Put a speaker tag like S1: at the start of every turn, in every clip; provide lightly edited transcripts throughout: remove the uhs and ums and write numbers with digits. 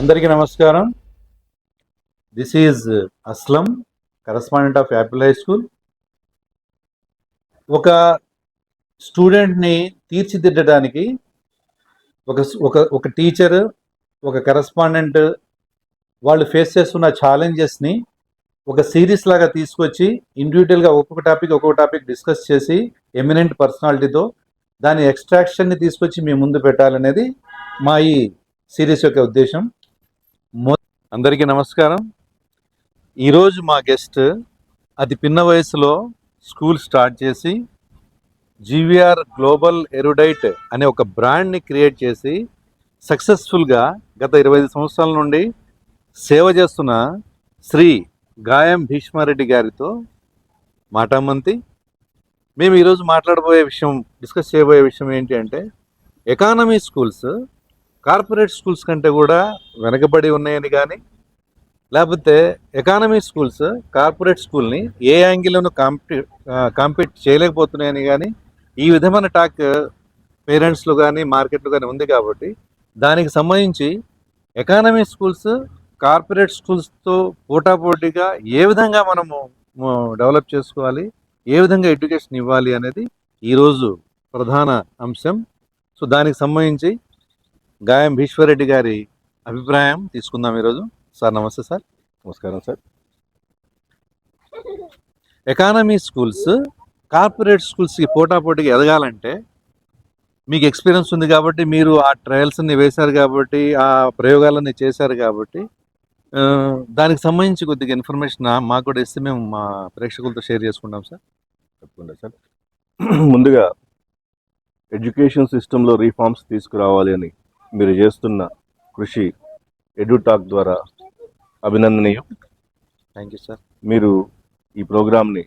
S1: అందరికీ నమస్కారం. This is Aslam, correspondent of Apple high school. ఒక స్టూడెంట్ని తీర్చిదిద్దడానికి ఒక ఒక ఒక టీచర్, ఒక కరస్పాండెంట్ వాళ్ళు ఫేస్ చేస్తున్న ఛాలెంజెస్ని ఒక సిరీస్ లాగా తీసుకొచ్చి ఇండివిజువల్గా ఒక్కొక్క టాపిక్ డిస్కస్ చేసి ఎమినెంట్ పర్సనాలిటీతో దాని ఎక్స్ట్రాక్షన్ని తీసుకొచ్చి మీ ముందు పెట్టాలనేది మా ఈ సిరీస్ యొక్క ఉద్దేశం. అందరికీ నమస్కారం. ఈరోజు మా గెస్ట్ అతి పిన్న వయసులో స్కూల్ స్టార్ట్ చేసి జీవీఆర్ గ్లోబల్ ఎరుడైట్ అనే ఒక బ్రాండ్ని క్రియేట్ చేసి సక్సెస్ఫుల్గా గత 25 సంవత్సరాల నుండి సేవ చేస్తున్న శ్రీ గాయం భీష్మారెడ్డి గారితో మాటామంతి. మేము ఈరోజు డిస్కస్ చేయబోయే విషయం ఏంటి అంటే, ఎకానమీ స్కూల్స్ కార్పొరేట్ స్కూల్స్ కంటే కూడా వెనకబడి ఉన్నాయని కానీ, లేకపోతే ఎకానమీ స్కూల్స్ కార్పొరేట్ స్కూల్ని ఏ యాంగిల్లోనూ కాంపీట్ చేయలేకపోతున్నాయని కానీ, ఈ విధమైన టాక్ పేరెంట్స్లో కానీ మార్కెట్లో కానీ ఉంది. కాబట్టి దానికి సంబంధించి ఎకానమీ స్కూల్స్ కార్పొరేట్ స్కూల్స్తో పోటాపోటీగా ఏ విధంగా మనము డెవలప్ చేసుకోవాలి, ఏ విధంగా ఎడ్యుకేషన్ ఇవ్వాలి అనేది ఈరోజు ప్రధాన అంశం. సో దానికి సంబంధించి గాయం భీష్మారెడ్డి గారి అభిప్రాయం తీసుకుందాం ఈరోజు. సార్ నమస్తే. సార్
S2: నమస్కారం. సార్,
S1: ఎకానమీ స్కూల్స్ కార్పొరేట్ స్కూల్స్కి పోటాపోటీగా ఎదగాలంటే మీకు ఎక్స్పీరియన్స్ ఉంది కాబట్టి, మీరు ఆ ట్రయల్స్ని వేశారు కాబట్టి, ఆ ప్రయోగాలన్నీ చేశారు కాబట్టి, దానికి సంబంధించి కొద్దిగా ఇన్ఫర్మేషన్ మాకు కూడా ఇస్తే మేము మా ప్రేక్షకులతో షేర్ చేసుకుంటాం. సార్
S2: తప్పకుండా. సార్, ముందుగా ఎడ్యుకేషన్ సిస్టంలో రీఫార్మ్స్ తీసుకురావాలి అని మీరు చేస్తున్న కృషి ఎడ్యుటాక్ ద్వారా అభినందనీయం.
S1: Thank you sir.
S2: మీరు ఈ ప్రోగ్రామ్ని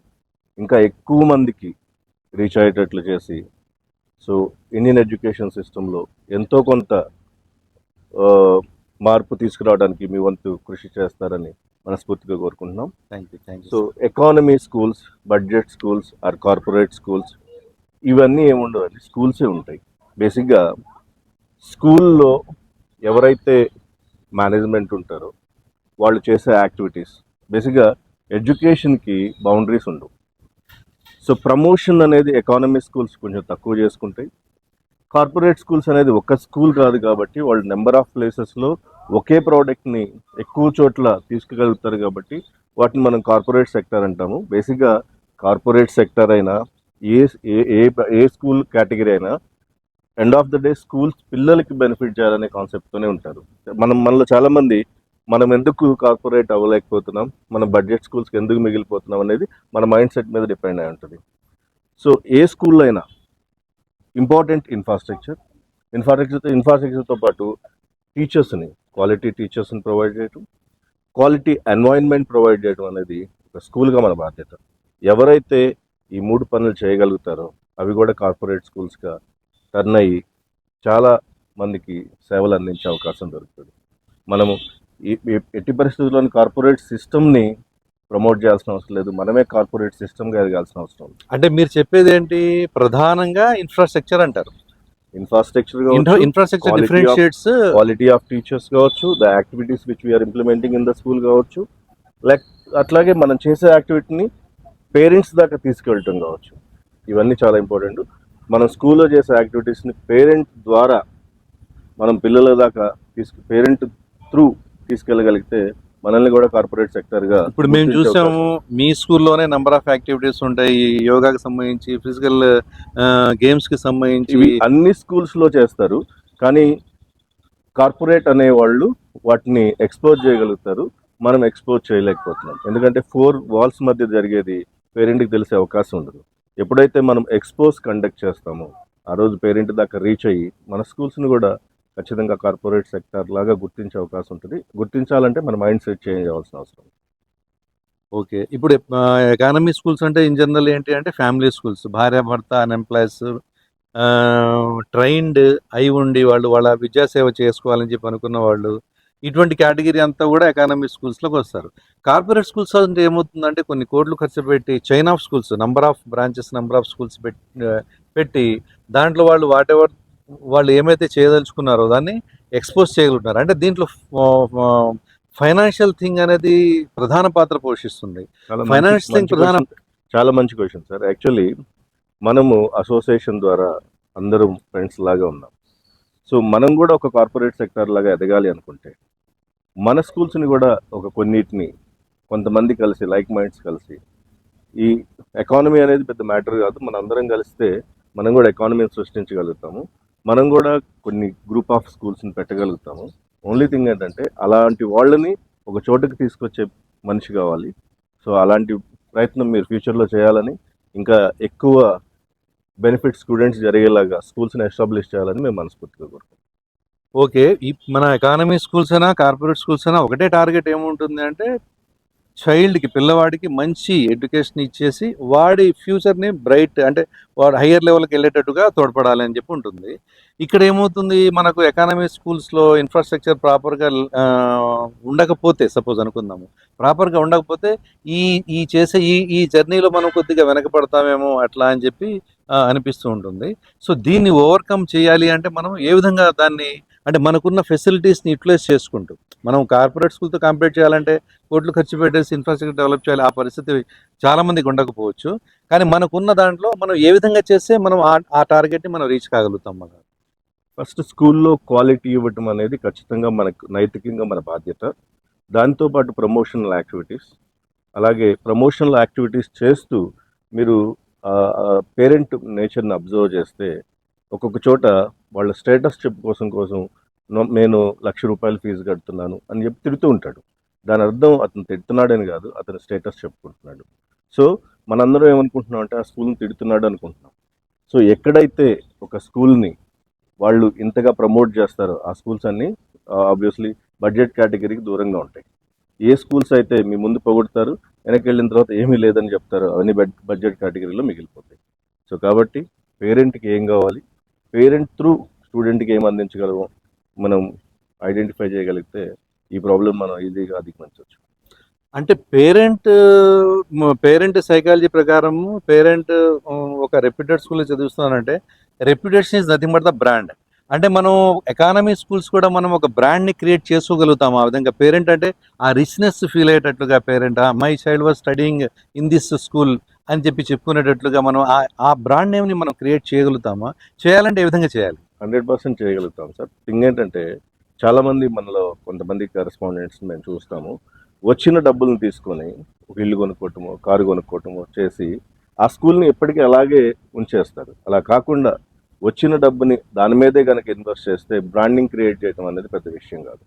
S2: ఇంకా ఎక్కువ మందికి రీచ్ అయ్యేటట్లు చేసి, సో ఇండియన్ ఎడ్యుకేషన్ సిస్టంలో ఎంతో కొంత మార్పు తీసుకురావడానికి మీ వంతు కృషి చేస్తారని మనస్ఫూర్తిగా కోరుకుంటున్నాం.
S1: Thank you.
S2: So economy schools, budget schools are corporate schools ఇవన్నీ ఏముండవండి, స్కూల్సే ఉంటాయి. బేసిక్గా స్కూల్లో ఎవరైతే మేనేజ్మెంట్ ఉంటారో వాళ్ళు చేసే యాక్టివిటీస్, బేసిక్గా ఎడ్యుకేషన్కి బౌండరీస్ ఉండవు. సో ప్రమోషన్ అనేది ఎకానమీ స్కూల్స్ కొంచెం తక్కువ చేసుకుంటాయి. కార్పొరేట్ స్కూల్స్ అనేది ఒక స్కూల్ కాదు కాబట్టి వాళ్ళు నెంబర్ ఆఫ్ ప్లేసెస్లో ఒకే ప్రోడక్ట్ని ఎక్కువ చోట్ల తీసుకుగలుగుతారు కాబట్టి వాటిని మనం కార్పొరేట్ సెక్టర్ అంటాము. బేసిక్గా కార్పొరేట్ సెక్టర్ అయినా ఏ స్కూల్ కేటగిరీ అయినా end of the day schools పిల్లలకి బెనిఫిట్ చేయాలనే కాన్సెప్ట్తోనే ఉంటారు. మనలో చాలామంది మనం ఎందుకు కార్పొరేట్ అవ్వలేకపోతున్నాం, మన బడ్జెట్ స్కూల్స్కి ఎందుకు మిగిలిపోతున్నాం అనేది మన మైండ్ సెట్ మీద డిపెండ్ అయి ఉంటుంది. సో ఏ స్కూల్లో అయినా ఇంపార్టెంట్ ఇన్ఫ్రాస్ట్రక్చర్తో పాటు టీచర్స్ని, క్వాలిటీ టీచర్స్ని ప్రొవైడ్ చేయటం, క్వాలిటీ ఎన్వైరన్మెంట్ ప్రొవైడ్ చేయడం అనేది ఒక స్కూల్గా మన బాధ్యత. ఎవరైతే ఈ 3 పనులు చేయగలుగుతారో అవి కూడా కార్పొరేట్ స్కూల్స్గా టర్న్ అయ్యి చాలా మందికి సేవలు అందించే అవకాశం దొరుకుతుంది. మనము ఎట్టి పరిస్థితుల్లోని కార్పొరేట్ సిస్టమ్ని ప్రమోట్ చేయాల్సిన అవసరం లేదు, మనమే కార్పొరేట్ సిస్టమ్గా ఎదగాల్సిన అవసరం ఉంది.
S1: అంటే మీరు చెప్పేది ఏంటి? ప్రధానంగా ఇన్ఫ్రాస్ట్రక్చర్ అంటారు.
S2: Infrastructure differentiates, quality of teachers కావచ్చు, the activities which we are implementing in the school కావచ్చు, అట్లాగే మనం చేసే యాక్టివిటీని పేరెంట్స్ దాకా తీసుకెళ్ళటం కావచ్చు. ఇవన్నీ చాలా ఇంపార్టెంట్. మనం స్కూల్లో చేసే యాక్టివిటీస్ని పేరెంట్ ద్వారా మనం పిల్లల దాకా పేరెంట్ త్రూ తీసుకెళ్ళగలిగితే మనల్ని కూడా కార్పొరేట్ సెక్టర్గా.
S1: ఇప్పుడు మేము చూసాము మీ స్కూల్లోనే నెంబర్ ఆఫ్ యాక్టివిటీస్ ఉంటాయి, యోగాకి సంబంధించి, ఫిజికల్ గేమ్స్కి సంబంధించి
S2: అన్ని స్కూల్స్లో చేస్తారు. కానీ కార్పొరేట్ అనేవాళ్ళు వాటిని ఎక్స్పోజ్ చేయగలుగుతారు, మనం ఎక్స్పోజ్ చేయలేకపోతున్నాం. ఎందుకంటే 4 వాల్స్ మధ్య జరిగేది పేరెంట్కి తెలిసే అవకాశం ఉండదు. ఎప్పుడైతే మనం ఎక్స్పోజ్ కండక్ట్ చేస్తామో ఆ రోజు పేరెంట్ దాకా రీచ్ అయ్యి మన స్కూల్స్ని కూడా ఖచ్చితంగా కార్పొరేట్ సెక్టర్ లాగా గుర్తించే అవకాశం ఉంటుంది. గుర్తించాలంటే మన మైండ్ సెట్ చేంజ్ అవ్వాల్సిన అవసరం.
S1: ఓకే. ఇప్పుడు ఎకానమీ స్కూల్స్ అంటే ఇన్ జనరల్ ఏంటి అంటే ఫ్యామిలీ స్కూల్స్, భార్యాభర్త, అన్ఎంప్లాయీస్, ట్రైన్డ్ అయి ఉండి వాళ్ళ విద్యాసేవ చేసుకోవాలని చెప్పి అనుకున్న వాళ్ళు, ఇటువంటి కేటగిరీ అంతా కూడా ఎకానమీ స్కూల్స్లోకి వస్తారు. కార్పొరేట్ స్కూల్స్ అంటే ఏమవుతుందంటే కొన్ని కోట్లు ఖర్చు పెట్టి chain of schools, number of branches, number of schools పెట్టి దాంట్లో వాళ్ళు ఏమైతే చేయదలుచుకున్నారో దాన్ని ఎక్స్పోజ్ చేయగలుగుతున్నారు. అంటే దీంట్లో ఫైనాన్షియల్ థింగ్ అనేది ప్రధాన పాత్ర పోషిస్తుంది. ఫైనాన్స్ థింగ్ ప్రధాన
S2: చాలా మంచి క్వశ్చన్ సార్. యాక్చువల్లీ మనము అసోసియేషన్ ద్వారా అందరం ఫ్రెండ్స్ లాగా ఉన్నాం. సో మనం కూడా ఒక కార్పొరేట్ సెక్టర్ లాగా ఎదగాలి అనుకుంటే మన స్కూల్స్ని కూడా ఒక కొన్నిటిని కొంతమంది కలిసి లైక్ మైండ్స్ కలిసి, ఈ ఎకానమీ అనేది పెద్ద మ్యాటర్ కాదు, మన అందరం కలిస్తే మనం కూడా ఎకానమీని సృష్టించగలుగుతాము, మనం కూడా కొన్ని గ్రూప్ ఆఫ్ స్కూల్స్ని పెట్టగలుగుతాము. ఓన్లీ థింగ్ ఏంటంటే అలాంటి వాళ్ళని ఒక చోటుకి తీసుకొచ్చే మనిషి కావాలి. సో అలాంటి ప్రయత్నం మీరు ఫ్యూచర్లో చేయాలని, ఇంకా ఎక్కువ బెనిఫిట్ స్టూడెంట్స్ జరిగేలాగా స్కూల్స్ని ఎస్టాబ్లిష్ చేయాలని మేము మనస్ఫూర్తిగా కోరుకుంటాం.
S1: ఓకే. మన ఎకానమీ స్కూల్స్ అయినా కార్పొరేట్ స్కూల్స్ అయినా ఒకటే టార్గెట్ ఏముంటుంది అంటే చైల్డ్కి, పిల్లవాడికి మంచి ఎడ్యుకేషన్ ఇచ్చేసి వాడి ఫ్యూచర్ని బ్రైట్ అంటే వాడు హయ్యర్ లెవెల్కి వెళ్ళేటట్టుగా తోడ్పడాలి అని చెప్పి ఉంటుంది. ఇక్కడ ఏమవుతుంది, మనకు ఎకానమీ స్కూల్స్లో ఇన్ఫ్రాస్ట్రక్చర్ ప్రాపర్గా ఉండకపోతే, సపోజ్ అనుకుందాము, ప్రాపర్గా ఉండకపోతే ఈ ఈ చేసే ఈ జర్నీలో మనం కొద్దిగా వెనకపడతామేమో అట్లా అని చెప్పి అనిపిస్తూ ఉంటుంది. సో దీన్ని ఓవర్కమ్ చేయాలి అంటే మనం ఏ విధంగా దాన్ని, అంటే మనకున్న ఫెసిలిటీస్ని యూటిలైజ్ చేసుకుంటూ, మనం కార్పొరేట్ స్కూల్తో కంపేర్ చేయాలంటే కోట్లు ఖర్చు పెట్టేసి ఇన్ఫ్రాస్ట్రక్చర్ డెవలప్ చేయాలి, ఆ పరిస్థితి చాలామందికి ఉండకపోవచ్చు. కానీ మనకున్న దాంట్లో మనం ఏ విధంగా చేస్తే మనం ఆ టార్గెట్ని మనం రీచ్ కాగలుగుతాం. మనం
S2: ఫస్ట్ స్కూల్లో క్వాలిటీ ఇవ్వటం అనేది ఖచ్చితంగా మనకు నైతికంగా మన బాధ్యత. దాంతోపాటు ప్రమోషనల్ యాక్టివిటీస్, అలాగే ప్రమోషనల్ యాక్టివిటీస్ చేస్తూ మీరు పేరెంట్ నేచర్ని అబ్జర్వ్ చేస్తే ఒక్కొక్క చోట వాళ్ళ స్టేటస్ కోసం నేను ₹1,00,000 ఫీజు కడుతున్నాను అని చెప్పి తిడుతూ ఉంటాడు. దాని అర్థం అతను తిడుతున్నాడని కాదు, అతను స్టేటస్ చెప్పుకుంటున్నాడు. సో మనందరం ఏమనుకుంటున్నాం అంటే ఆ స్కూల్ని తిడుతున్నాడు అనుకుంటున్నాం. సో ఎక్కడైతే ఒక స్కూల్ని వాళ్ళు ఇంతగా ప్రమోట్ చేస్తారో ఆ స్కూల్స్ అన్నీ ఆబ్వియస్లీ బడ్జెట్ కేటగిరీకి దూరంగా ఉంటాయి. ఏ స్కూల్స్ అయితే మీ ముందు పొగుడతారు, వెనక్కి వెళ్ళిన తర్వాత ఏమీ లేదని చెప్తారు, అవన్నీ బడ్జెట్ కేటగిరీలో మిగిలిపోతాయి. సో కాబట్టి పేరెంట్కి ఏం కావాలి, పేరెంట్ త్రూ స్టూడెంట్కి ఏం అందించగలమో మనం ఐడెంటిఫై చేయగలిగితే ఈ ప్రాబ్లం మనం ఈజీగా అధిగమించవచ్చు.
S1: అంటే పేరెంట్ సైకాలజీ ప్రకారం పేరెంట్ ఒక రెప్యూటెడ్ స్కూల్లో చదివిస్తున్నానంటే reputation is nothing but the brand. అంటే మనం ఎకానమీ స్కూల్స్ కూడా మనం ఒక బ్రాండ్ని క్రియేట్ చేసుకోగలుగుతాం. ఆ విధంగా పేరెంట్ అంటే ఆ రిచ్నెస్ ఫీల్ అయ్యేటట్లుగా, parent my child was studying in this school అని చెప్పి చెప్పుకునేటట్లుగా మనం ఆ బ్రాండ్ నేమ్ని మనం క్రియేట్ చేయగలుగుతామా? చేయాలంటే ఏ విధంగా చేయాలి?
S2: 100% చేయగలుగుతాం సార్. థింగ్ ఏంటంటే చాలామంది మనలో కొంతమంది కరెస్పాండెంట్స్ మేము చూస్తాము, వచ్చిన డబ్బులను తీసుకొని ఒక ఇల్లు కొనుక్కోవటమో కారు కొనుక్కోవటమో చేసి ఆ స్కూల్ని ఎప్పటికీ అలాగే ఉంచేస్తారు. అలా కాకుండా వచ్చిన డబ్బుని దాని మీదే కనుక ఇన్వెస్ట్ చేస్తే బ్రాండింగ్ క్రియేట్ చేయడం అనేది పెద్ద విషయం కాదు.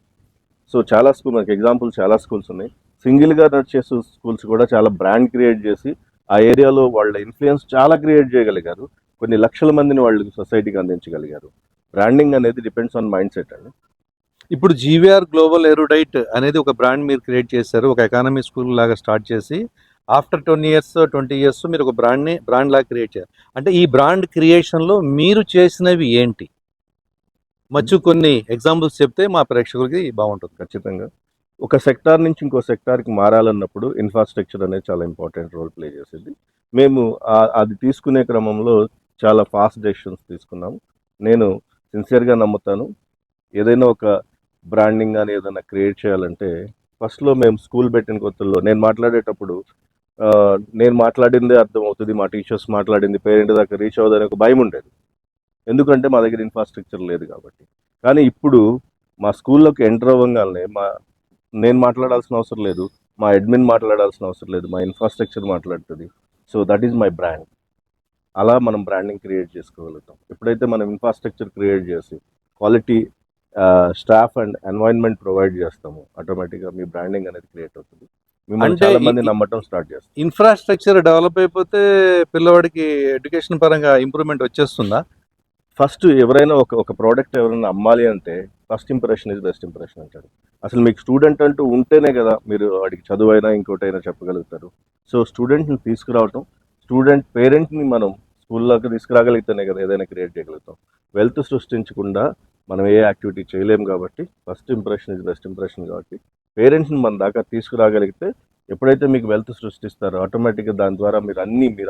S2: సో చాలా స్కూల్, మనకి ఎగ్జాంపుల్ చాలా స్కూల్స్ ఉన్నాయి. సింగిల్గా నడిచే స్కూల్స్ కూడా చాలా బ్రాండ్ క్రియేట్ చేసి ఆ ఏరియాలో వాళ్ళ ఇన్ఫ్లుయెన్స్ చాలా క్రియేట్ చేయగలిగారు, కొన్ని లక్షల మందిని వాళ్ళు సొసైటీకి అందించగలిగారు. బ్రాండింగ్ అనేది డిపెండ్స్ ఆన్ మైండ్ సెట్ అండి.
S1: ఇప్పుడు జీవీఆర్ గ్లోబల్ ఎరుడైట్ అనేది ఒక బ్రాండ్ మీరు క్రియేట్ చేశారు, ఒక ఎకానమీ స్కూల్ లాగా స్టార్ట్ చేసి ఆఫ్టర్ 20 years మీరు ఒక బ్రాండ్ లాగా క్రియేట్ చేయాలి. అంటే ఈ బ్రాండ్ క్రియేషన్లో మీరు చేసినవి ఏంటి? కొన్ని ఎగ్జాంపుల్స్ చెప్తే మా ప్రేక్షకులకి బాగుంటుంది.
S2: ఖచ్చితంగా ఒక సెక్టార్ నుంచి ఇంకో సెక్టార్కి మారాలన్నప్పుడు ఇన్ఫ్రాస్ట్రక్చర్ అనేది చాలా ఇంపార్టెంట్ రోల్ ప్లే చేసేది. మేము అది తీసుకునే క్రమంలో చాలా ఫాస్ట్ డెసిషన్స్ తీసుకున్నాము. నేను సిన్సియర్గా నమ్ముతాను, ఏదైనా ఒక బ్రాండింగ్ కానీ ఏదైనా క్రియేట్ చేయాలంటే ఫస్ట్లో మేము స్కూల్ పెట్టిన కొత్తల్లో నేను మాట్లాడేటప్పుడు నేను మాట్లాడిందే అర్థమవుతుంది, మా టీచర్స్ మాట్లాడింది పేరెంట్ దాకా రీచ్ అవ్వదని ఒక భయం ఉండేది, ఎందుకంటే మా దగ్గర ఇన్ఫ్రాస్ట్రక్చర్ లేదు కాబట్టి. కానీ ఇప్పుడు మా స్కూల్లోకి ఎంటర్ అవ్వగానే నేను మాట్లాడాల్సిన అవసరం లేదు, మా అడ్మిన్ మాట్లాడాల్సిన అవసరం లేదు, మా ఇన్ఫ్రాస్ట్రక్చర్ మాట్లాడుతుంది. So that is my brand. అలా మనం బ్రాండింగ్ క్రియేట్ చేసుకోగలుగుతాం. ఎప్పుడైతే మనం ఇన్ఫ్రాస్ట్రక్చర్ క్రియేట్ చేసి quality staff and environment provide చేస్తాము, ఆటోమేటిక్గా మీ బ్రాండింగ్ అనేది క్రియేట్ అవుతుంది. మిమ్మల్ని చాలా మంది నమ్మటం స్టార్ట్ చేస్తారు.
S1: ఇన్ఫ్రాస్ట్రక్చర్ డెవలప్ అయిపోతే పిల్లవాడికి ఎడ్యుకేషన్ పరంగా ఇంప్రూవ్మెంట్ వచ్చేస్తుందా?
S2: ఫస్ట్ ఎవరైనా ఒక ప్రోడక్ట్ ఎవరైనా అమ్మాలి అంటే first impression is best impression అంటాడు. అసలు మీకు స్టూడెంట్ అంటూ ఉంటేనే కదా మీరు వాడికి చదువైనా ఇంకోటైనా చెప్పగలుగుతారు. సో స్టూడెంట్ని తీసుకురావటం, పేరెంట్ని మనం స్కూల్లోకి తీసుకురాగలిగితేనే కదా ఏదైనా క్రియేట్ చేయగలుగుతాం. వెల్త్ సృష్టించకుండా మనం ఏ యాక్టివిటీ చేయలేము కాబట్టి first impression is best impression కాబట్టి పేరెంట్స్ని మన దాకా తీసుకురాగలిగితే ఎప్పుడైతే మీకు వెల్త్ సృష్టిస్తారో ఆటోమేటిక్గా దాని ద్వారా మీరు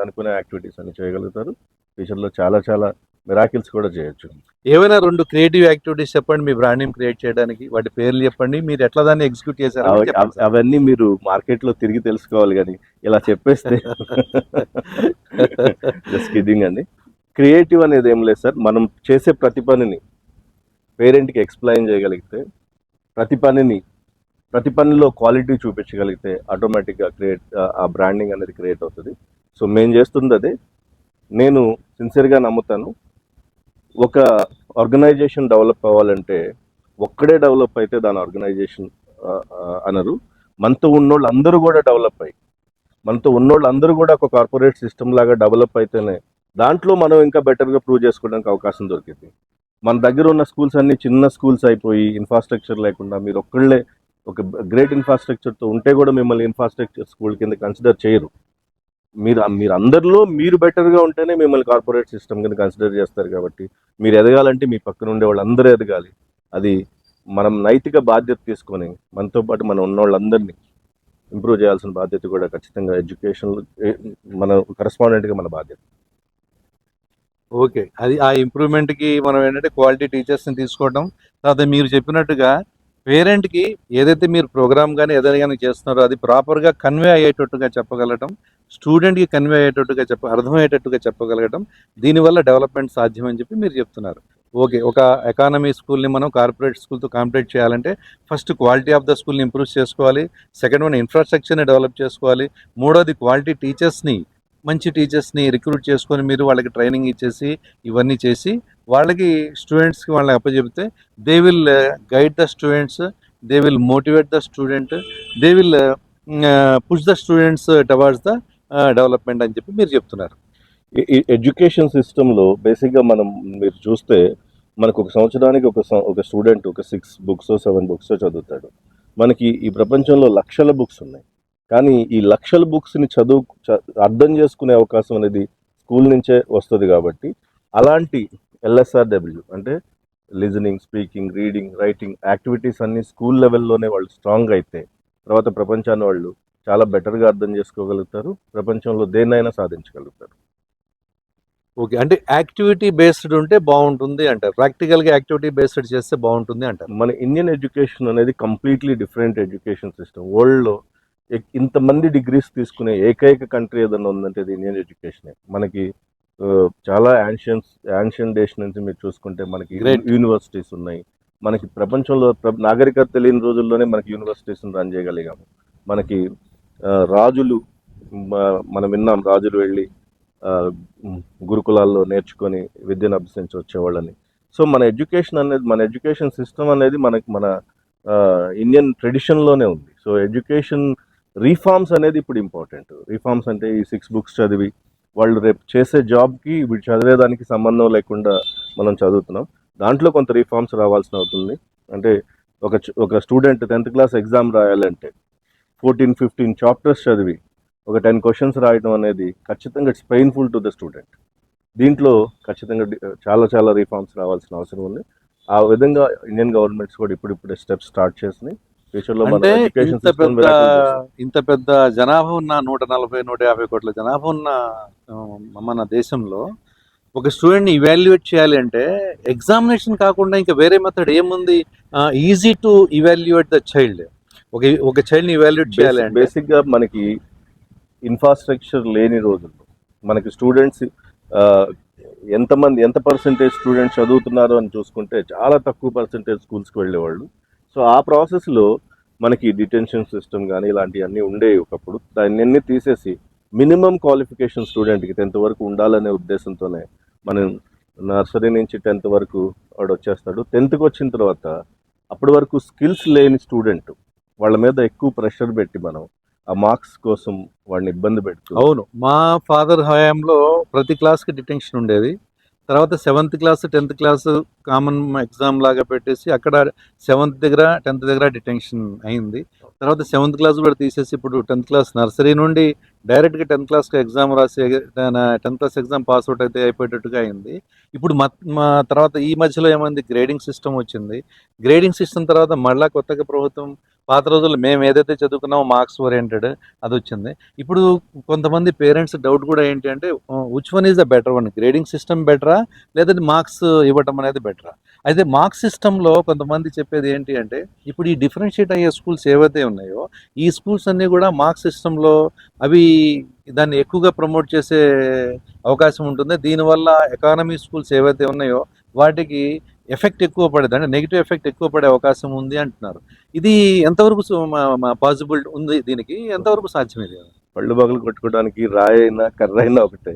S2: అనుకునే యాక్టివిటీస్ అన్ని చేయగలుగుతారు. ఫ్యూచర్లో చాలా చాలా మిరాకిల్స్ కూడా చేయొచ్చు.
S1: ఏవైనా 2 క్రియేటివ్ యాక్టివిటీస్ చెప్పండి మీ బ్రాండింగ్ క్రియేట్ చేయడానికి. వాటి పేర్లు చెప్పండి. మీరు ఎట్లా దాన్ని ఎగ్జిక్యూట్ చేశారో కూడా చెప్పండి సార్.
S2: అవన్నీ మీరు మార్కెట్లో తిరిగి తెలుసుకోవాలి కానీ ఇలా చెప్పేస్తే జస్ట్ కిడ్డింగ్ అండి. క్రియేటివ్ అనేది ఏం లేదు సార్. మనం చేసే ప్రతి పనిని పేరెంట్కి ఎక్స్ప్లెయిన్ చేయగలిగితే, ప్రతి పనిలో క్వాలిటీ చూపించగలిగితే ఆటోమేటిక్గా ఆ బ్రాండింగ్ అనేది క్రియేట్ అవుతుంది. సో మేము చేస్తుంది అదే. నేను సిన్సియర్గా నమ్ముతాను, ఒక ఆర్గనైజేషన్ డెవలప్ అవ్వాలంటే ఒక్కడే డెవలప్ అయితే దాని ఆర్గనైజేషన్ అనరు. మనతో ఉన్నోళ్ళు అందరూ కూడా డెవలప్ అయ్యి, మనతో ఉన్నోళ్ళు అందరూ కూడా ఒక కార్పొరేట్ సిస్టమ్ లాగా డెవలప్ అయితేనే దాంట్లో మనం ఇంకా బెటర్గా ప్రూవ్ చేసుకోవడానికి అవకాశం దొరికింది. మన దగ్గర ఉన్న స్కూల్స్ అన్ని చిన్న స్కూల్స్ అయిపోయి ఇన్ఫ్రాస్ట్రక్చర్ లేకుండా, మీరు ఒక్కళ్ళే ఒక గ్రేట్ ఇన్ఫ్రాస్ట్రక్చర్తో ఉంటే కూడా మిమ్మల్ని ఇన్ఫ్రాస్ట్రక్చర్ స్కూల్ కింద కన్సిడర్ చేయరు. మీరు అందరిలో మీరు బెటర్గా ఉంటేనే మిమ్మల్ని కార్పొరేట్ సిస్టమ్ కింద కన్సిడర్ చేస్తారు. కాబట్టి మీరు ఎదగాలంటే మీ పక్కన ఉండే వాళ్ళు అందరూ ఎదగాలి. అది మనం నైతిక బాధ్యత తీసుకొని మనతో పాటు మనం ఉన్న వాళ్ళందరినీ ఇంప్రూవ్ చేయాల్సిన బాధ్యత కూడా ఖచ్చితంగా ఎడ్యుకేషన్ మన కరెస్పాండెంట్గా మన బాధ్యత.
S1: ఓకే, అది ఆ ఇంప్రూవ్మెంట్కి మనం ఏంటంటే క్వాలిటీ టీచర్స్ని తీసుకోవడం, తర్వాత మీరు చెప్పినట్టుగా పేరెంట్కి ఏదైతే మీరు ప్రోగ్రామ్ కానీ ఏదైనా కానీ చేస్తున్నారో అది ప్రాపర్గా కన్వే అయ్యేటట్టుగా చెప్పగలగటం, స్టూడెంట్కి కన్వే అయ్యేటట్టుగా అర్థమయ్యేటట్టుగా చెప్పగలగటం, దీనివల్ల డెవలప్మెంట్ సాధ్యమని చెప్పి మీరు చెప్తున్నారు. ఓకే, ఒక ఎకానమీ స్కూల్ని మనం కార్పొరేట్ స్కూల్తో కాంపేర్ చేయాలంటే ఫస్ట్ క్వాలిటీ ఆఫ్ ద స్కూల్ని ఇంప్రూవ్ చేసుకోవాలి, సెకండ్ వన్ ఇన్ఫ్రాస్ట్రక్చర్ని డెవలప్ చేసుకోవాలి, మూడోది క్వాలిటీ టీచర్స్ని, మంచి టీచర్స్ని రిక్రూట్ చేసుకొని మీరు వాళ్ళకి ట్రైనింగ్ ఇచ్చేసి ఇవన్నీ చేసి వాళ్ళకి స్టూడెంట్స్కి వాళ్ళకి అప్పచెబితే they will guide the students, they will motivate the student, they will push the students towards the development అని చెప్పి మీరు చెప్తున్నారు.
S2: ఈ ఎడ్యుకేషన్ సిస్టంలో బేసిక్గా మీరు చూస్తే మనకు ఒక సంవత్సరానికి ఒక స్టూడెంట్ ఒక 6 బుక్స్ 7 బుక్స్ చదువుతాడు. మనకి ఈ ప్రపంచంలో లక్షల బుక్స్ ఉన్నాయి, కానీ ఈ లక్షల బుక్స్ని అర్థం చేసుకునే అవకాశం అనేది స్కూల్ నుంచే వస్తుంది. కాబట్టి అలాంటి LSRW అంటే listening, speaking, reading, writing activities అన్ని స్కూల్ లెవెల్లోనే వాళ్ళు స్ట్రాంగ్ అయితే తర్వాత ప్రపంచాన్ని వాళ్ళు చాలా బెటర్గా అర్థం చేసుకోగలుగుతారు, ప్రపంచంలో దేన్నైనా సాధించగలుగుతారు.
S1: ఓకే, అంటే యాక్టివిటీ బేస్డ్ ఉంటే బాగుంటుంది అంటారు, ప్రాక్టికల్గా యాక్టివిటీ బేస్డ్ చేస్తే బాగుంటుంది అంటారు.
S2: మన ఇండియన్ ఎడ్యుకేషన్ అనేది కంప్లీట్లీ డిఫరెంట్ ఎడ్యుకేషన్ సిస్టమ్. వరల్డ్లో ఇంతమంది డిగ్రీస్ తీసుకునే ఏకైక కంట్రీ ఏదన్నా ఉందంటే అది ఇండియన్ ఎడ్యుకేషనే. మనకి చాలా యాన్షియన్ డేస్ నుంచి మీరు చూసుకుంటే మనకి యూనివర్సిటీస్ ఉన్నాయి. మనకి ప్రపంచంలో నాగరికత తెలియని రోజుల్లోనే మనకి యూనివర్సిటీస్ని రన్ చేయగలిగాము. మనకి రాజులు, మనం విన్నాం, రాజులు వెళ్ళి గురుకులాల్లో నేర్చుకొని విద్యను అభ్యసించి వచ్చేవాళ్ళని. సో మన ఎడ్యుకేషన్ సిస్టమ్ అనేది మన ఇండియన్ ట్రెడిషన్లోనే ఉంది. సో ఎడ్యుకేషన్ రీఫార్మ్స్ అనేది ఇప్పుడు ఇంపార్టెంట్. రీఫార్మ్స్ అంటే ఈ 6 బుక్స్ చదివి వాళ్ళు రేపు చేసే జాబ్కి వీళ్ళు చదివేదానికి సంబంధం లేకుండా మనం చదువుతున్నాం. దాంట్లో కొంత రీఫార్మ్స్ రావాల్సిన అవుతుంది. అంటే ఒక స్టూడెంట్ 10th క్లాస్ ఎగ్జామ్ రాయాలంటే 14-15 చాప్టర్స్ చదివి ఒక 10 క్వశ్చన్స్ రాయడం అనేది ఖచ్చితంగా it's painful to the student. దీంట్లో ఖచ్చితంగా చాలా రీఫార్మ్స్ రావాల్సిన అవసరం ఉంది. ఆ విధంగా ఇండియన్ గవర్నమెంట్స్ కూడా ఇప్పుడిప్పుడే స్టెప్స్ స్టార్ట్ చేసినాయి. ఫ్యూచర్లో
S1: అంటే ఇంత పెద్ద జనాభా ఉన్న 140-150 కోట్ల జనాభా ఉన్న మన దేశంలో ఒక స్టూడెంట్ని ఇవాల్యుయేట్ చేయాలి అంటే ఎగ్జామినేషన్ కాకుండా ఇంకా వేరే మెథడ్ ఏముంది? Easy to evaluate the child. ఒక చైల్డ్ని ఇవాల్యుయేట్ చేయాలి అంటే
S2: బేసిక్గా మనకి ఇన్ఫ్రాస్ట్రక్చర్ లేని రోజుల్లో మనకి స్టూడెంట్స్ ఎంత పర్సెంటేజ్ స్టూడెంట్స్ చదువుతున్నారు అని చూసుకుంటే చాలా తక్కువ పర్సెంటేజ్ స్కూల్స్కి వెళ్ళేవాళ్ళు. సో ఆ ప్రాసెస్లో మనకి డిటెన్షన్ సిస్టమ్ కానీ ఇలాంటివన్నీ ఉండేవి ఒకప్పుడు. దాన్ని తీసేసి మినిమం క్వాలిఫికేషన్ స్టూడెంట్కి 10th వరకు ఉండాలనే ఉద్దేశంతోనే మనం నర్సరీ నుంచి 10th వరకు వాడు వచ్చేస్తాడు. 10thకి వచ్చిన తర్వాత అప్పటి వరకు స్కిల్స్ లేని స్టూడెంట్ వాళ్ళ మీద ఎక్కువ ప్రెషర్ పెట్టి మనం ఆ మార్క్స్ కోసం వాడిని ఇబ్బంది పెడుతుంది.
S1: అవును, మా ఫాదర్ హయాంలో ప్రతి క్లాస్కి డిటెన్షన్ ఉండేది. తర్వాత 7th class 10th class common exam లాగా పెట్టేసి అక్కడ 7th దగ్గర 10th దగ్గర డిటెన్షన్ అయింది. తర్వాత 7th క్లాస్ కూడా తీసేసి ఇప్పుడు 10th క్లాస్ నర్సరీ నుండి డైరెక్ట్గా 10th క్లాస్కి ఎగ్జామ్ రాసి 10th class exam pass out అయితే అయిపోయేటట్టుగా అయింది. ఇప్పుడు మా తర్వాత ఈ మధ్యలో ఏమైంది, గ్రేడింగ్ సిస్టమ్ వచ్చింది. గ్రేడింగ్ సిస్టమ్ తర్వాత మళ్ళీ కొత్తగా ప్రభుత్వం, పాత రోజుల్లో మేము ఏదైతే చదువుకున్నామో మార్క్స్ ఓరియంటెడ్ అది వచ్చింది. ఇప్పుడు కొంతమంది పేరెంట్స్ డౌట్ కూడా ఏంటి అంటే, which one is the better one, grading system బెటరా లేదంటే మార్క్స్ ఇవ్వటం అనేది బెటరా? అయితే మార్క్స్ సిస్టంలో కొంతమంది చెప్పేది ఏంటి అంటే, ఇప్పుడు ఈ డిఫరెన్షియేట్ అయ్యే స్కూల్స్ ఏవైతే ఉన్నాయో ఈ స్కూల్స్ అన్నీ కూడా మార్క్స్ సిస్టంలో అవి దాన్ని ఎక్కువగా ప్రమోట్ చేసే అవకాశం ఉంటుంది. దీనివల్ల ఎకానమీ స్కూల్స్ ఏవైతే ఉన్నాయో వాటికి ఎఫెక్ట్ ఎక్కువ పడేది, అంటే నెగిటివ్ ఎఫెక్ట్ ఎక్కువ పడే అవకాశం ఉంది అంటున్నారు. ఇది ఎంతవరకు పాసిబుల్ ఉంది, దీనికి ఎంతవరకు సాధ్యం ఇది?
S2: పళ్ళు పగలు కొట్టుకోవడానికి రాయి అయినా కర్ర అయినా ఒకటే.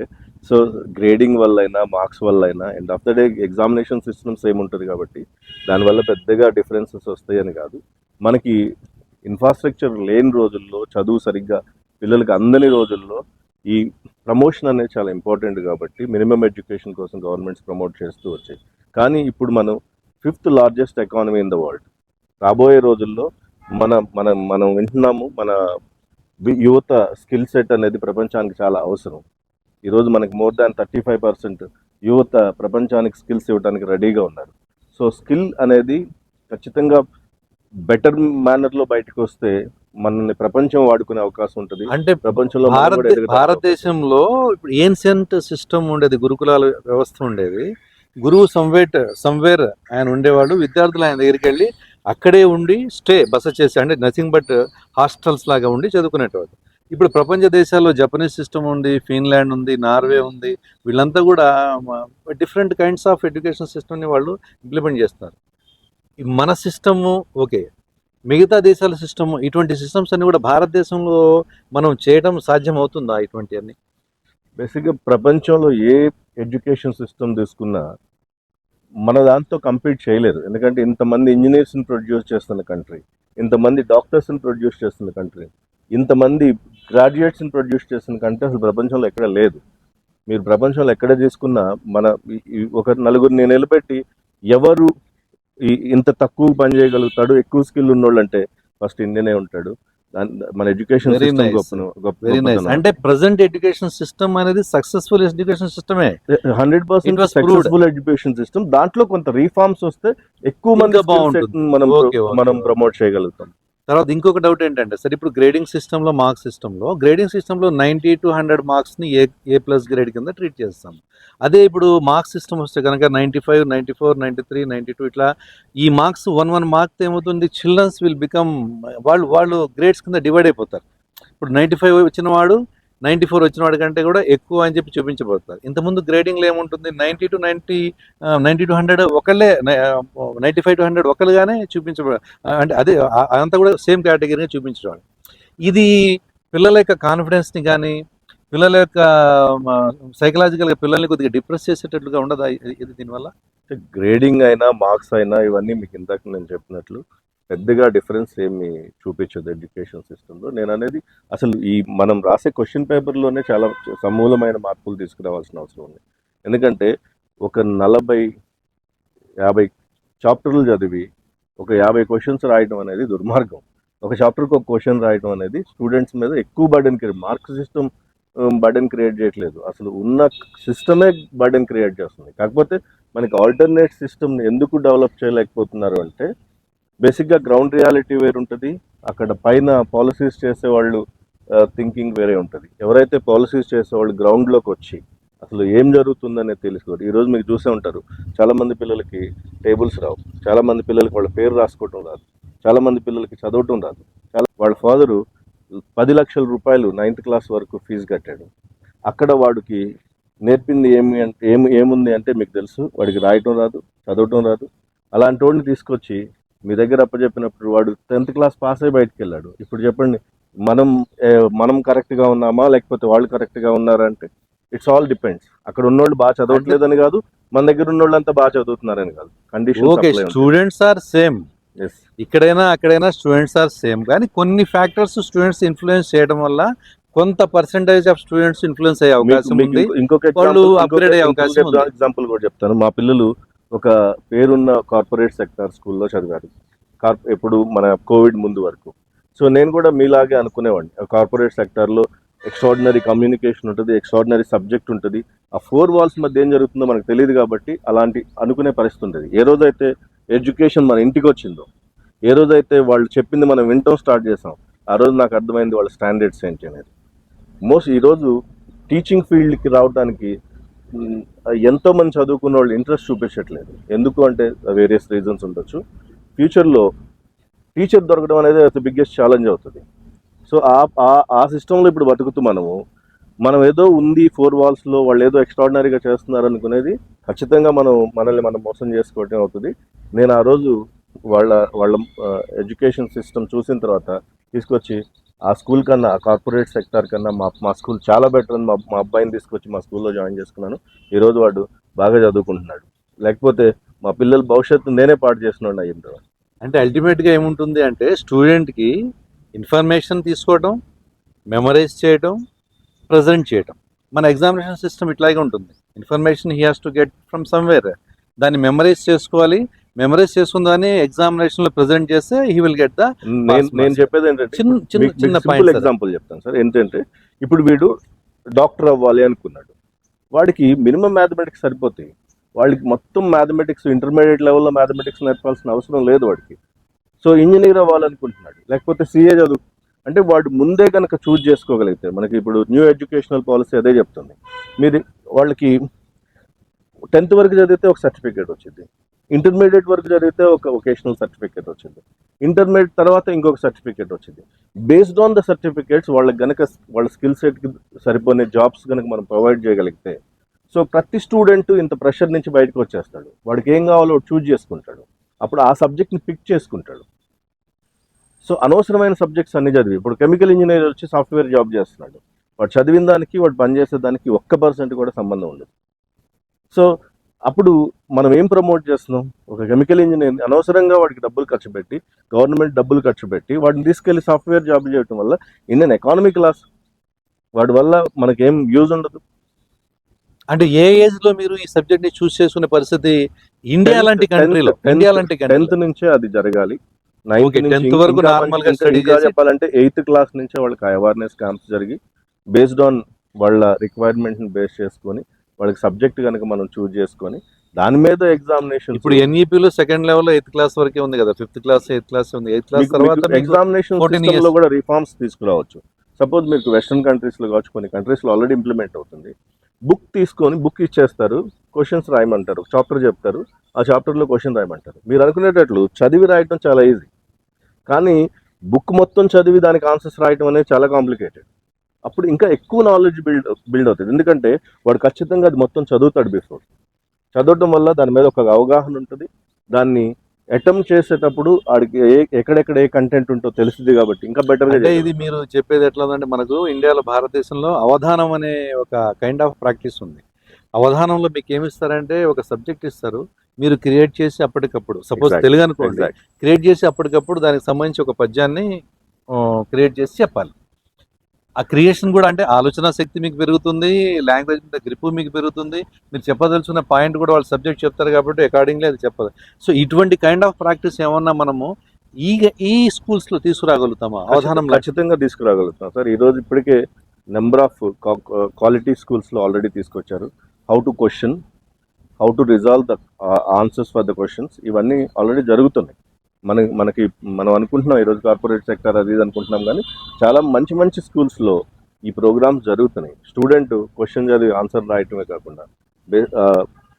S2: సో గ్రేడింగ్ వల్ల అయినా మార్క్స్ వల్ల అయినా end of the day examination system same ఉంటుంది కాబట్టి దానివల్ల పెద్దగా డిఫరెన్సెస్ వస్తాయని కాదు. మనకి ఇన్ఫ్రాస్ట్రక్చర్ లేని రోజుల్లో, చదువు సరిగ్గా పిల్లలకి అందని రోజుల్లో ఈ ప్రమోషన్ అనేది చాలా ఇంపార్టెంట్ కాబట్టి మినిమం ఎడ్యుకేషన్ కోసం గవర్నమెంట్స్ ప్రమోట్ చేస్తూ వచ్చాయి. కానీ ఇప్పుడు మనం 5th largest economy in the world. రాబోయే రోజుల్లో మనం వింటున్నాము, మన యువత స్కిల్ సెట్ అనేది ప్రపంచానికి చాలా అవసరం. ఈరోజు మనకి మోర్ దాన్ 35% యువత ప్రపంచానికి స్కిల్స్ ఇవ్వడానికి రెడీగా ఉన్నారు. సో స్కిల్ అనేది ఖచ్చితంగా బెటర్ మేనర్లో బయటకు వస్తే మనల్ని ప్రపంచం వాడుకునే అవకాశం ఉంటుంది.
S1: అంటే
S2: ప్రపంచంలో
S1: భారతదేశంలో ఇప్పుడు ఏన్షియంట్ సిస్టమ్ ఉండేది, గురుకులాల వ్యవస్థ ఉండేది. గురువు సంవేర్ ఆయన ఉండేవాడు, విద్యార్థులు ఆయన దగ్గరికి వెళ్ళి అక్కడే ఉండి బస చేసి, అంటే నథింగ్ బట్ హాస్టల్స్ లాగా ఉండి చదువుకునేటవాడు. ఇప్పుడు ప్రపంచ దేశాల్లో జపనీస్ సిస్టమ్ ఉంది, ఫిన్లాండ్ ఉంది, నార్వే ఉంది. వీళ్ళంతా కూడా డిఫరెంట్ కైండ్స్ ఆఫ్ ఎడ్యుకేషన్ సిస్టమ్ని వాళ్ళు ఇంప్లిమెంట్ చేస్తారు. మన సిస్టము ఓకే, మిగతా దేశాల సిస్టమ్, ఇటువంటి సిస్టమ్స్ అన్ని కూడా భారతదేశంలో మనం చేయడం సాధ్యం అవుతుందా ఇటువంటి అన్ని?
S2: బేసిక్గా ప్రపంచంలో ఏ ఎడ్యుకేషన్ సిస్టమ్ తీసుకున్నా మన దాంతో కంపీట్ చేయలేరు. ఎందుకంటే ఇంతమంది ఇంజనీర్స్ని ప్రొడ్యూస్ చేస్తున్న కంట్రీ, ఇంతమంది డాక్టర్స్ని ప్రొడ్యూస్ చేస్తున్న కంట్రీ, ఇంతమంది గ్రాడ్యుయేట్స్ని ప్రొడ్యూస్ చేస్తున్న కంట్రీ అసలు ప్రపంచంలో ఎక్కడ లేదు. మీరు ప్రపంచంలో ఎక్కడ తీసుకున్నా ఒక నలుగురిని నిలబెట్టి ఎవరు ఇంత తక్కువ పని చేయగలుగుతాడు, ఎక్కువ స్కిల్ ఉన్నోళ్ళు అంటే ఫస్ట్ ఇండియనే ఉంటాడు. మన ఎడ్యుకేషన్ సిస్టమ్
S1: అంటే ప్రెసెంట్ ఎడ్యుకేషన్ సిస్టమ్ అనేది సక్సెస్ఫుల్ ఎడ్యుకేషన్ సిస్టమే,
S2: 100% సక్సెస్ఫుల్ ఎడ్యుకేషన్ సిస్టమ్. దాంట్లో కొంత రీఫార్మ్స్ వస్తే ఎక్కువ మంది మనం ప్రమోట్ చేయగలుగుతాం.
S1: తర్వాత ఇంకొక డౌట్ ఏంటంటే సార్, ఇప్పుడు గ్రేడింగ్ సిస్టంలో, మార్క్స్ సిస్టంలో 90 to 100 మార్క్స్ని ఏ+ గ్రేడ్ కింద ట్రీట్ చేస్తాం. అదే ఇప్పుడు మార్క్స్ సిస్టమ్ వస్తే కనుక 95, 94, 93, 92 ఇట్లా ఈ మార్క్స్ 1 మార్క్ ఏమవుతుంది, చిల్డ్రన్స్ విల్ బికమ్ వాళ్ళు గ్రేడ్స్ కింద డివైడ్ అయిపోతారు. ఇప్పుడు 95 వచ్చిన వాడు 94 వచ్చిన వాడి కంటే కూడా ఎక్కువ అని చెప్పి చూపించబోతారు. ఇంతకుముందు గ్రేడింగ్లో ఏముంటుంది, 90 to 100 ఒకళ్ళే, 95 to 100 ఒకళ్ళుగానే అంటే అదే అంతా కూడా సేమ్ కేటగిరీగా చూపించేవాడు. ఇది పిల్లల యొక్క కాన్ఫిడెన్స్ని కానీ, పిల్లల యొక్క సైకలాజికల్గా పిల్లల్ని కొద్దిగా డిప్రెస్ చేసేటట్లుగా ఉండదా ఇది దీనివల్ల?
S2: గ్రేడింగ్ అయినా మార్క్స్ అయినా ఇవన్నీ మీకు ఇందాక నేను చెప్పినట్లు పెద్దగా డిఫరెన్స్ ఏమి చూపించదు ఎడ్యుకేషన్ సిస్టంలో. నేను అనేది అసలు మనం రాసే క్వశ్చన్ పేపర్లోనే చాలా సమూలమైన మార్పులు తీసుకురావాల్సిన అవసరం ఉంది. ఎందుకంటే ఒక 40-50 చాప్టర్లు చదివి ఒక 50 క్వశ్చన్స్ రాయడం అనేది దుర్మార్గం. ఒక చాప్టర్కి ఒక క్వశ్చన్ రాయడం అనేది స్టూడెంట్స్ మీద ఎక్కువ burden mark system burden create చేయట్లేదు, అసలు ఉన్న సిస్టమే బర్డెన్ క్రియేట్ చేస్తుంది. కాకపోతే మనకి ఆల్టర్నేట్ సిస్టమ్ ఎందుకు డెవలప్ చేయలేకపోతున్నారు అంటే, బేసిక్గా గ్రౌండ్ రియాలిటీ వేరు ఉంటుంది, అక్కడ పైన పాలసీస్ చేసేవాళ్ళు థింకింగ్ వేరే ఉంటుంది. ఎవరైతే పాలసీస్ చేసేవాళ్ళు గ్రౌండ్లోకి వచ్చి అసలు ఏం జరుగుతుందనే తెలుసుకోరు. ఈరోజు మీకు చూసే ఉంటారు, చాలామంది పిల్లలకి టేబుల్స్ రావు, చాలామంది పిల్లలకి వాళ్ళ పేరు రాసుకోవటం రాదు, చాలామంది పిల్లలకి చదవటం రాదు. వాళ్ళ ఫాదరు 10 లక్షల రూపాయలు 9th క్లాస్ వరకు ఫీజు కట్టాడు. అక్కడ వాడికి నేర్పింది ఏముంది అంటే మీకు తెలుసు, వాడికి రాయటం రాదు, చదవటం రాదు. అలాంటి వాడిని తీసుకొచ్చి మీ దగ్గర అప్పచెప్పినప్పుడు వాడు 10th క్లాస్ పాస్ అయ్యి బయటకు వెళ్ళాడు. ఇప్పుడు చెప్పండి, మనం కరెక్ట్గా ఉన్నామా లేకపోతే వాళ్ళు కరెక్ట్గా ఉన్నారంటే ఇట్స్ ఆల్ డిపెండ్స్. అక్కడ ఉన్నోళ్ళు బాగా చదవట్లేదని కాదు, మన దగ్గర ఉన్నోళ్ళంతా బాగా చదువుతున్నారని కాదు. కండిషన్
S1: స్టూడెంట్స్ ఆర్ సేమ్, ఇక్కడైనా అక్కడైనా స్టూడెంట్స్ ఆర్ సేమ్, కానీ కొన్ని ఫ్యాక్టర్స్ స్టూడెంట్స్ ఇన్ఫ్లుయెన్స్ చేయడం వల్ల కొంత పర్సెంటేజ్ ఆఫ్ స్టూడెంట్స్ ఇన్ఫ్లుయెన్స్ అయ్యే అవకాశం ఉంది.
S2: ఇంకొక ఎగ్జాంపుల్ కూడా చెప్తాను. మా పిల్లలు ఒక పేరున్న కార్పొరేట్ సెక్టార్ స్కూల్లో చదివారు ఎప్పుడు మన కోవిడ్ ముందు వరకు. సో నేను కూడా మీలాగే అనుకునేవాడిని, కార్పొరేట్ సెక్టార్లో ఎక్స్ట్రాడినరీ కమ్యూనికేషన్ ఉంటుంది, ఎక్స్ట్రాడినరీ సబ్జెక్ట్ ఉంటుంది. ఆ 4 walls మధ్య ఏం జరుగుతుందో మనకు తెలియదు కాబట్టి అలాంటి అనుకునే పరిస్థితి ఉంటుంది. ఏ రోజైతే ఎడ్యుకేషన్ మన ఇంటికి వచ్చిందో, ఏ రోజైతే వాళ్ళు చెప్పింది మనం వినటం స్టార్ట్ చేసాం, ఆ రోజు నాకు అర్థమైంది వాళ్ళ స్టాండర్డ్స్ ఏంటి అనేది. ఈరోజు టీచింగ్ ఫీల్డ్కి రావడానికి ఎంతో మంది చదువుకున్న వాళ్ళు ఇంట్రెస్ట్ చూపించట్లేదు. ఎందుకు అంటే వేరియస్ రీజన్స్ ఉండొచ్చు. ఫ్యూచర్లో టీచర్ దొరకడం అనేది బిగ్గెస్ట్ ఛాలెంజ్ అవుతుంది. సో ఆ సిస్టంలో ఇప్పుడు బతుకుతూ మనం ఏదో ఉంది 4 walls వాళ్ళు ఏదో ఎక్స్ట్రాడినరీగా చేస్తున్నారు అనుకునేది ఖచ్చితంగా మనల్ని మనం మోసం చేసుకోవటం అవుతుంది. నేను ఆ రోజు వాళ్ళ ఎడ్యుకేషన్ సిస్టమ్ చూసిన తర్వాత తీసుకొచ్చి ఆ స్కూల్ కన్నా, ఆ కార్పొరేట్ సెక్టార్ కన్నా మా స్కూల్ చాలా బెటర్ అని మా అబ్బాయిని తీసుకొచ్చి మా స్కూల్లో జాయిన్ చేసుకున్నాను. ఈరోజు వాడు బాగా చదువుకుంటున్నాడు. లేకపోతే మా పిల్లల భవిష్యత్తు నేనే పాటు చేస్తున్నాడు అయ్యింది.
S1: అంటే అల్టిమేట్గా ఏముంటుంది అంటే స్టూడెంట్కి ఇన్ఫర్మేషన్ తీసుకోవడం, మెమరైజ్ చేయడం, ప్రజెంట్ చేయడం. మన ఎగ్జామినేషన్ సిస్టమ్ ఇట్లాగే ఉంటుంది. Information he has to get from somewhere, దాన్ని మెమరైజ్ చేసుకోవాలి. మెమరైజ్ చేసుకున్న దాన్ని ఎగ్జామినేషన్లో ప్రజెంట్ చేస్తే హీ విల్ గెట్ ద.
S2: నేను చెప్పేది ఏంటంటే
S1: చిన్న
S2: ఎగ్జాంపుల్ చెప్తాను సార్. ఏంటంటే ఇప్పుడు వీడు డాక్టర్ అవ్వాలి అనుకున్నాడు, వాడికి మినిమం మ్యాథమెటిక్స్ సరిపోతాయి. వాళ్ళకి మొత్తం మ్యాథమెటిక్స్ ఇంటర్మీడియట్ లెవెల్లో మ్యాథమెటిక్స్ నేర్పాల్సిన అవసరం లేదు వాడికి. సో ఇంజనీర్ అవ్వాలనుకుంటున్నాడు, లేకపోతే సిఏ చదువు అంటే వాడు ముందే కనుక చూజ్ చేసుకోగలిగితే, మనకి ఇప్పుడు న్యూ ఎడ్యుకేషనల్ పాలసీ అదే చెప్తుంది. మీరు వాళ్ళకి 10th వరకు చదివితే ఒక సర్టిఫికేట్ వచ్చింది, ఇంటర్మీడియట్ వరకు చదివితే ఒక వొకేషనల్ సర్టిఫికేట్ వచ్చింది, ఇంటర్మీడియట్ తర్వాత ఇంకొక సర్టిఫికేట్ వచ్చింది. బేస్డ్ ఆన్ ద సర్టిఫికేట్స్ వాళ్ళకి కనుక వాళ్ళ స్కిల్ సెట్కి సరిపోయే జాబ్స్ కనుక మనం ప్రొవైడ్ చేయగలిగితే, సో ప్రతి స్టూడెంట్ ఇంత ప్రెషర్ నుంచి బయటకు వచ్చేస్తాడు. వాడికి ఏం కావాలో చూజ్ చేసుకుంటాడు, అప్పుడు ఆ సబ్జెక్ట్ని పిక్ చేసుకుంటాడు. సో అనవసరమైన సబ్జెక్ట్స్ అన్ని చదివి ఇప్పుడు కెమికల్ ఇంజనీర్ వచ్చి సాఫ్ట్వేర్ జాబ్ చేస్తున్నాడు, వాడు చదివిన దానికి వాడు పనిచేసే దానికి 1% కూడా సంబంధం ఉండదు. సో అప్పుడు మనం ఏం ప్రమోట్ చేస్తున్నాం? ఒక కెమికల్ ఇంజనీర్ అనవసరంగా వాడికి డబ్బులు ఖర్చు పెట్టి, గవర్నమెంట్ డబ్బులు ఖర్చు పెట్టి వాడిని తీసుకెళ్లి సాఫ్ట్వేర్ జాబ్ చేయడం వల్ల ఇండియన్ ఎకానమిక్ లాస్, వాడి వల్ల మనకేం యూజ్ ఉండదు.
S1: అంటే ఏ ఏజ్ లో మీరు ఈ సబ్జెక్ట్ ని చూస్ చేసుకునే పరిస్థితి ఇండియా లాంటి కంట్రీలో?
S2: 10th నుంచే అది జరగాలి.
S1: 10th వరకు నార్మల్ గా స్టడీ
S2: చెప్పాలంటే 8th క్లాస్ నుంచే వాళ్ళకి అవేర్నెస్ క్యాంప్స్ జరిగి బేస్డ్ ఆన్ వాళ్ళ రిక్వైర్మెంట్ ని బేస్ చేసుకొని వాళ్ళకి సబ్జెక్ట్ కనుక మనం చూజ్ చేసుకొని దాని మీద ఎగ్జామినేషన్.
S1: ఇప్పుడు ఎన్ఈపీలో సెకండ్ లెవెల్ 8th క్లాస్ వరకే ఉంది కదా, 5th క్లాస్ 8th క్లాస్ ఉంది. 8th క్లాస్ తర్వాత
S2: ఎగ్జామినేషన్ సిస్టమ్ లో కూడా రిఫార్మ్స్ తీసుకురావచ్చు. సపోజ్ మీకు వెస్ట్రన్ కంట్రీస్ లో కావచ్చు, కొన్ని కంట్రీస్ లో ఆల్రెడీ ఇంప్లిమెంట్ అవుతుంది. బుక్ తీసుకొని బుక్ ఇచ్చేస్తారు, క్వశ్చన్స్ రాయమంటారు, చాప్టర్ చెప్తారు, ఆ చాప్టర్లో క్వశ్చన్ రాయమంటారు. మీరు అనుకునేటట్లు చదివి రాయటం చాలా ఈజీ, కానీ బుక్ మొత్తం చదివి దానికి ఆన్సర్స్ రాయటం అనేది చాలా కాంప్లికేటెడ్. అప్పుడు ఇంకా ఎక్కువ నాలెడ్జ్ బిల్డ్ అవుతుంది, ఎందుకంటే వాడు ఖచ్చితంగా అది మొత్తం చదువుతాడు. బిఫోర్ చదవటం వల్ల దాని మీద ఒక అవగాహన ఉంటుంది. దాన్ని అటెంప్ట్ చేసేటప్పుడు వాడికి ఎక్కడెక్కడ ఏ కంటెంట్ ఉంటో తెలుస్తుంది కాబట్టి ఇంకా బెటర్గా.
S1: అంటే ఇది మీరు చెప్పేది ఎట్లా ఉందంటే, మనకు ఇండియాలో భారతదేశంలో అవధానం అనే ఒక కైండ్ ఆఫ్ ప్రాక్టీస్ ఉంది. అవధానంలో మీకు ఏమి ఇస్తారంటే ఒక సబ్జెక్ట్ ఇస్తారు, మీరు క్రియేట్ చేసి అప్పటికప్పుడు, సపోజ్ తెలుగు అనుకోండి, క్రియేట్ చేసి అప్పటికప్పుడు దానికి సంబంధించి ఒక పద్యాన్ని క్రియేట్ చేసి చెప్పాలి. ఆ క్రియేషన్ కూడా అంటే ఆలోచన శక్తి మీకు పెరుగుతుంది, లాంగ్వేజ్ మీద గ్రిప్ మీకు పెరుగుతుంది, మీరు చెప్పదలుచున్న పాయింట్ కూడా వాళ్ళు సబ్జెక్ట్ చెప్తారు కాబట్టి అకార్డింగ్లీ అది చెప్పదు. సో ఇటువంటి కైండ్ ఆఫ్ ప్రాక్టీస్ ఏమన్నా మనము ఈ స్కూల్స్లో తీసుకురాగలుగుతామా? అవధానం
S2: ఖచ్చితంగా తీసుకురాగలుగుతాం సార్. ఈరోజు ఇప్పటికే నెంబర్ ఆఫ్ క్వాలిటీ స్కూల్స్లో ఆల్రెడీ తీసుకొచ్చారు. How to question, how to resolve the answers for the questions, ఇవన్నీ ఆల్రెడీ జరుగుతున్నాయి. మనం అనుకుంటున్నాం ఈరోజు కార్పొరేట్ సెక్టర్ అది ఇది అనుకుంటున్నాం, కానీ చాలా మంచి మంచి స్కూల్స్లో ఈ ప్రోగ్రామ్స్ జరుగుతున్నాయి. స్టూడెంట్ క్వశ్చన్ చదివి ఆన్సర్ రాయటమే కాకుండా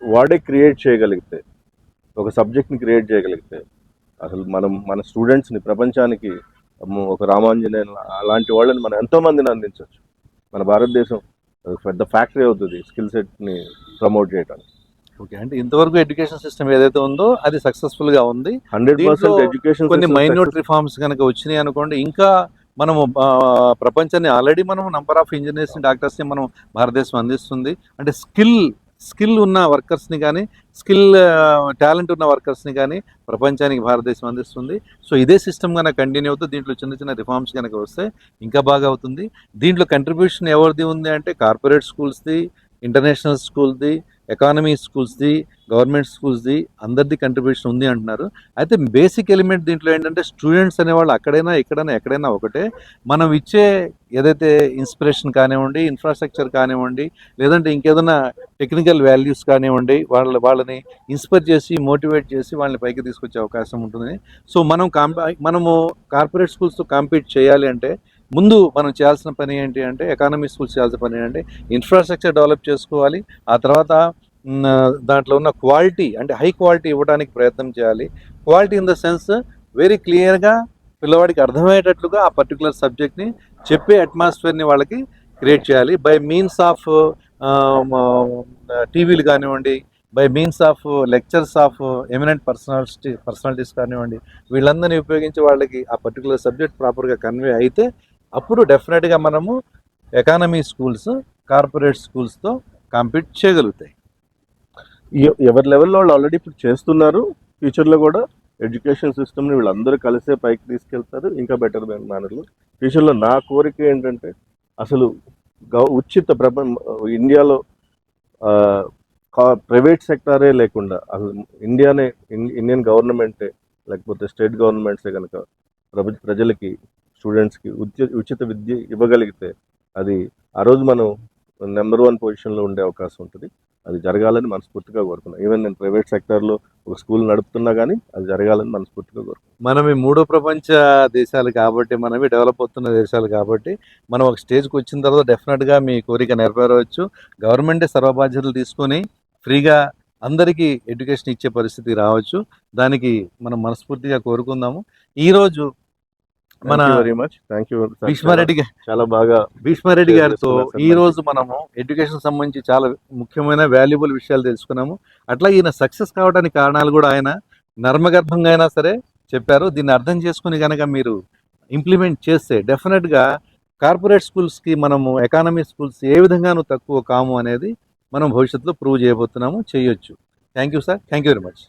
S2: వాడే క్రియేట్ చేయగలిగితే, ఒక సబ్జెక్ట్ని క్రియేట్ చేయగలిగితే, అసలు మన స్టూడెంట్స్ని ప్రపంచానికి ఒక రామాంజనేయులు అలాంటి వాళ్ళని మనం ఎంతోమందిని అందించవచ్చు. మన భారతదేశం పెద్ద ఫ్యాక్టరీ అవుతుంది స్కిల్ సెట్ని ప్రమోట్ చేయడానికి.
S1: ఓకే, అంటే ఇంతవరకు ఎడ్యుకేషన్ సిస్టమ్ ఏదైతే ఉందో అది సక్సెస్ఫుల్ గా ఉంది.
S2: 100% ఎడ్యుకేషన్
S1: కొన్ని మైన్యూట్ రిఫార్మ్స్ కనుక వచ్చినాయి అనుకోండి, ఇంకా మనము ప్రపంచాన్ని ఆల్రెడీ మనం నంబర్ ఆఫ్ ఇంజనీర్స్ డాక్టర్స్ ని మనం భారతదేశం అందిస్తుంది. అంటే స్కిల్ ఉన్న వర్కర్స్ని కానీ, స్కిల్ టాలెంట్ ఉన్న వర్కర్స్ని కానీ ప్రపంచానికి భారతదేశం అందిస్తుంది. సో ఇదే సిస్టమ్ కనుక కంటిన్యూ అవుతుంది, దీంట్లో చిన్న చిన్న రిఫార్మ్స్ కనుక వస్తే ఇంకా బాగా అవుతుంది. దీంట్లో కంట్రిబ్యూషన్ ఎవరిది ఉంది అంటే కార్పొరేట్ స్కూల్స్ది, ఇంటర్నేషనల్ స్కూల్ది, ఎకానమీ స్కూల్స్ది, గవర్నమెంట్ స్కూల్స్ది అందరిది కంట్రిబ్యూషన్ ఉంది అంటున్నారు. అయితే బేసిక్ ఎలిమెంట్ దీంట్లో ఏంటంటే స్టూడెంట్స్ అనేవాళ్ళు అక్కడైనా ఎక్కడైనా ఒకటే. మనం ఇచ్చే ఏదైతే ఇన్స్పిరేషన్ కానివ్వండి, ఇన్ఫ్రాస్ట్రక్చర్ కానివ్వండి, లేదంటే ఇంకేదైనా టెక్నికల్ వాల్యూస్ కానివ్వండి, వాళ్ళని ఇన్స్పైర్ చేసి మోటివేట్ చేసి వాళ్ళని పైకి తీసుకొచ్చే అవకాశం ఉంటుంది. సో మనము కార్పొరేట్ స్కూల్స్తో కాంపీట్ చేయాలి అంటే ముందు మనం చేయాల్సిన పని ఏంటి అంటే, ఎకానమీ స్కూల్స్ చేయాల్సిన పని ఏంటంటే ఇన్ఫ్రాస్ట్రక్చర్ డెవలప్ చేసుకోవాలి. ఆ తర్వాత దాంట్లో ఉన్న క్వాలిటీ అంటే హై క్వాలిటీ ఇవ్వడానికి ప్రయత్నం చేయాలి. Quality in the sense very క్లియర్గా పిల్లవాడికి అర్థమయ్యేటట్లుగా ఆ పర్టికులర్ సబ్జెక్ట్ని చెప్పే అట్మాస్ఫియర్ని వాళ్ళకి క్రియేట్ చేయాలి. బై మీన్స్ ఆఫ్ టీవీలు కానివ్వండి, by means of lectures of eminent personalities కానివ్వండి, వీళ్ళందరినీ ఉపయోగించి వాళ్ళకి ఆ పర్టికులర్ సబ్జెక్ట్ ప్రాపర్గా కన్వే అయితే అప్పుడు డెఫినెట్గా మనము ఎకానమీ స్కూల్స్ కార్పొరేట్ స్కూల్స్తో కాంపీట్ చేయగలుగుతాయి.
S2: ఎవరి లెవెల్లో వాళ్ళు ఆల్రెడీ ఇప్పుడు చేస్తున్నారు. ఫ్యూచర్లో కూడా ఎడ్యుకేషన్ సిస్టమ్ని వీళ్ళందరూ కలిసే పైకి తీసుకెళ్తారు, ఇంకా బెటర్ మేనర్లో. ఫ్యూచర్లో నా కోరిక ఏంటంటే అసలు ఉచిత ఇండియాలో ప్రైవేట్ సెక్టారే లేకుండా అసలు ఇండియన్ గవర్నమెంటే లేకపోతే స్టేట్ గవర్నమెంట్సే కనుక ప్రజలకి స్టూడెంట్స్కి ఉచిత విద్య ఇవ్వగలిగితే అది ఆ రోజు మనం నెంబర్ 1 పొజిషన్లో ఉండే అవకాశం ఉంటుంది. అది జరగాలని మనస్ఫూర్తిగా కోరుకున్నాను. ఈవెన్ నేను ప్రైవేట్ సెక్టార్లో ఒక స్కూల్ నడుపుతున్నా కానీ అది జరగాలని మనస్ఫూర్తిగా కోరుకున్నాను.
S1: మనవి మూడో ప్రపంచ దేశాలు కాబట్టి, మనవి డెవలప్ అవుతున్న దేశాలు కాబట్టి, మనం ఒక స్టేజ్కి వచ్చిన తర్వాత డెఫినెట్గా మీ కోరిక నెరవేరవచ్చు. గవర్నమెంటే సర్వబాధ్యతలు తీసుకొని ఫ్రీగా అందరికీ ఎడ్యుకేషన్ ఇచ్చే పరిస్థితి రావచ్చు. దానికి మనం మనస్ఫూర్తిగా కోరుకుందాము. ఈరోజు మన భీష్మారెడ్డి గారితో ఈ రోజు మనము ఎడ్యుకేషన్ సంబంధించి చాలా ముఖ్యమైన వాల్యుబుల్ విషయాలు తెలుసుకున్నాము. అట్లా ఈయన సక్సెస్ కావడానికి కారణాలు కూడా ఆయన నర్మగర్భంగా అయినా సరే చెప్పారు. దీన్ని అర్థం చేసుకుని కనుక మీరు ఇంప్లిమెంట్ చేస్తే డెఫినెట్గా కార్పొరేట్ స్కూల్స్కి మనము ఎకానమీ స్కూల్స్ ఏ విధంగానూ తక్కువ కాము అనేది మనం భవిష్యత్తులో ప్రూవ్ చేయబోతున్నాము, చేయొచ్చు. Thank you sir, thank you very much.